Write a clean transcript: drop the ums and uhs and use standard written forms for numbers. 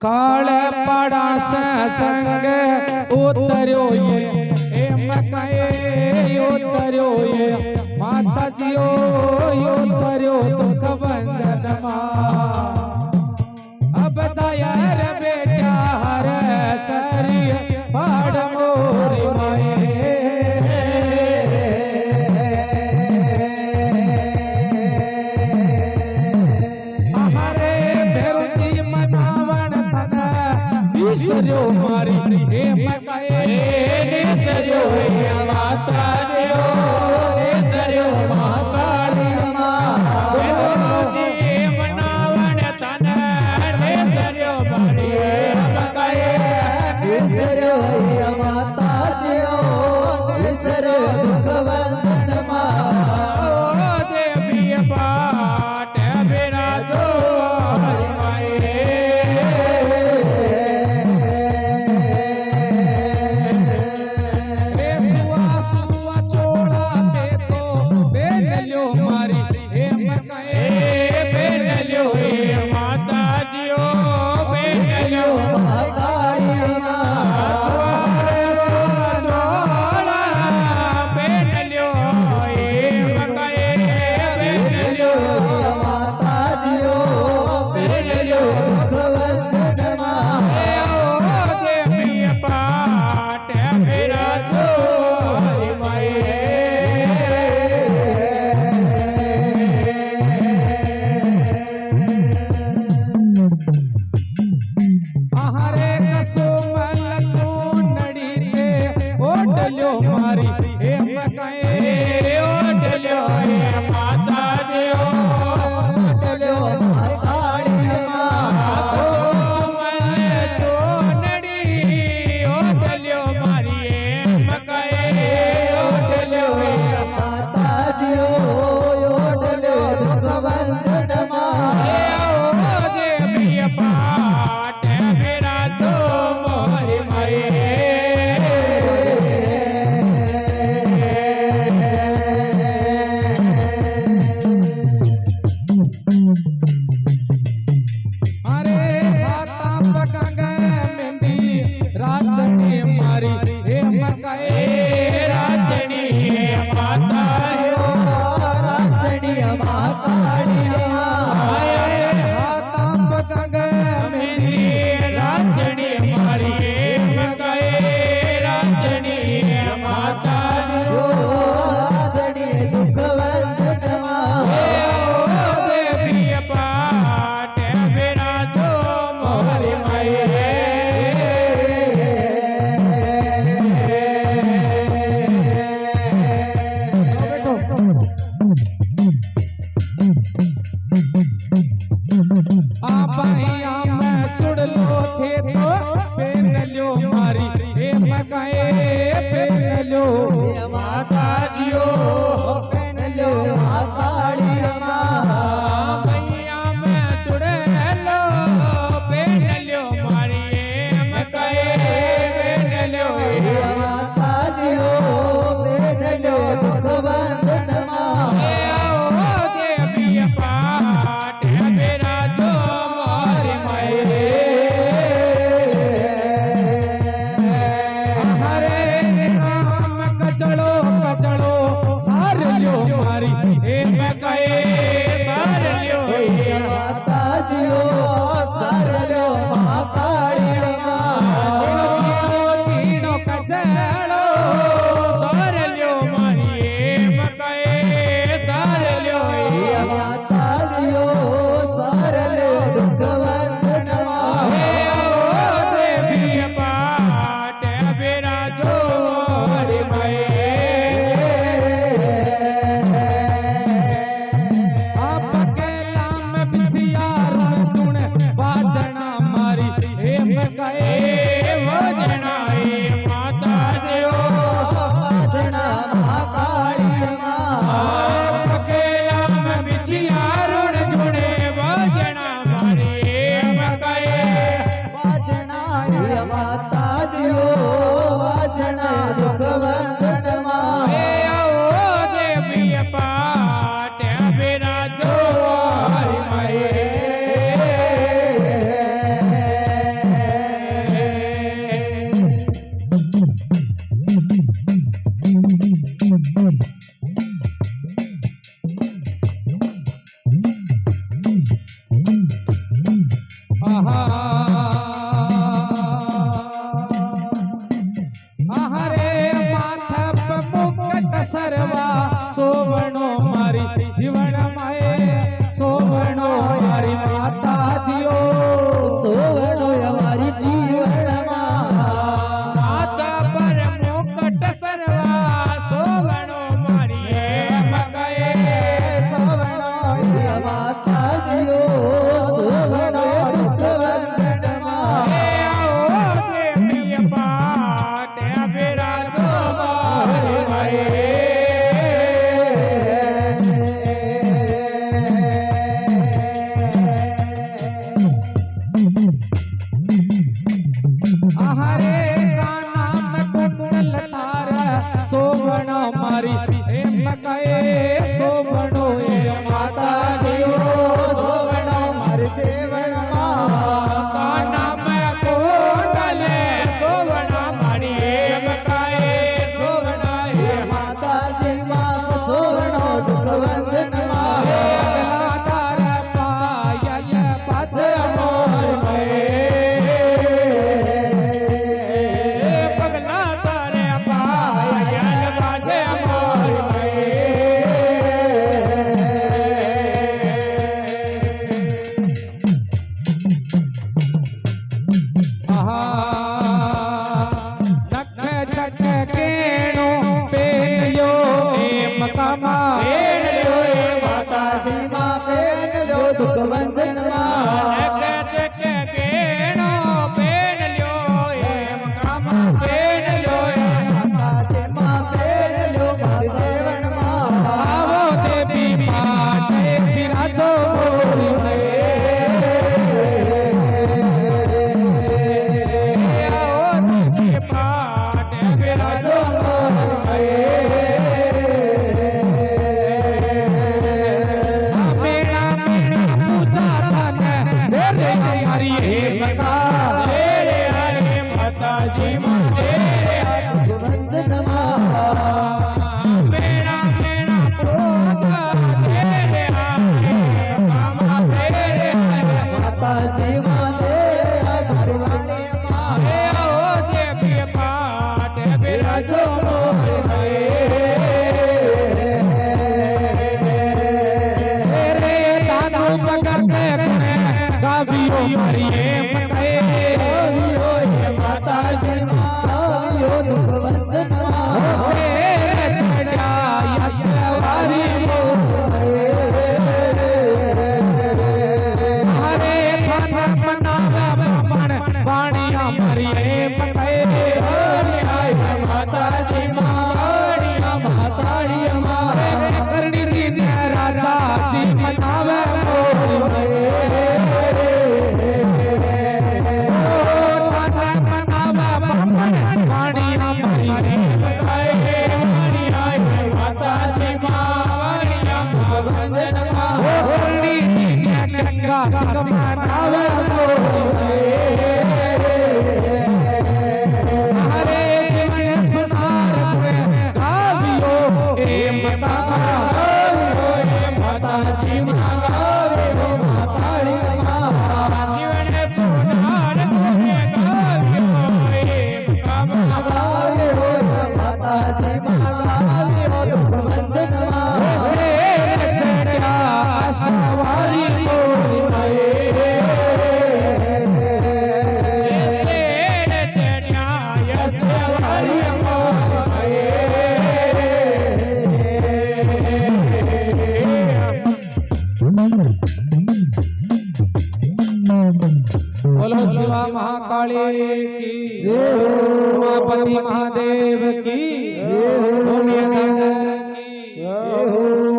काले पड़ा संग उतरियो ये मकाए उतरियो ये माता जियो उतरियो दुख बंधन अब दयार बेटा हर सरी पाड़ मोरी माए निसर्यो मारी हे मकाए निसर्यो माता जियो निसर्यो महाकाली मनावण तन निसर्यो मारी हे मकाए निसर्यो माता जियो निसर्यो दुख वंदन देवी पाट बिराजो माता जियो महाकाली હરે માથા પર મુકટ સરવા સોવણો મારી જીવન માએ સોવણો મારી માતાજીઓ સોવણો અમારી જીવનમાં માથા પર મુકટ સરવા સોવણો મારી એમ કહે સોવણો માતાજીઓ સોવણો દુઃખ વંદનમાં હે આવો દેવી પાટે બિરાજો મારી માએ हरे काना में कुंडल तारा सोवणो मारी एम कहे सोवणो ए માતા જીવો સોવણો મારી જીવનમાં काना में कुंडल सोवणो मारी एम कहे सोवणो ए માતાજીમાં સોવણો દુઃખ વંદનમાં अगला तारा पायल पद मोर पगला तारे पायल पद मोर માતાજીમાં બેન લો દુઃખ વંદનમાં માતાજીમાં બેન લો મારી જીવનમાં આવો દેવી પાટે બિરાજો મોરી આવો દેવી પાટે બિરાજો મેણા મેણા પૂજા તને રે મારી હે મકા રે હરે માતાજી માં રે વંદનમાં મેણા મેણા પૂજા રે હરે મકા રે માતાજીમાં દે ઘરવાળીમાં હે આવો દેવી પાટે બિરાજો રે તાનુ ભગતે ગુણે ગાવ્યો મારી એમ કહે આવ્યો હે માતાજીમાં આવ્યો દુઃખ વંદનમાં શેર ચડ્યા યસવારી હરે થન મનાવે બ્રાહ્મણ વાણિયા મારી એમ કહે માતાજીમાં માતાળીમાં કરણી ને રાજાજી મનાવે થન મનાવે બ્રાહ્મણ વાણિયા મારી એમ કહે કરણી ને ગંગા સંગ મનાવે હરે જીવન સુનાર ગુણે ગાવ્યો એમ માતાજીમાં આવ્યો માતાળીમાં જીવન સુનાર ગુણે ગાવ્યો એમ આવ્યો માતાજીમાં આવ્યો દુઃખ વંદનમાં શેર ચડ્યા સવારી મોરી શેર ચડ્યા યસવારી बोलो शिवा महाकाली की उमापति महादेव की जय हो। की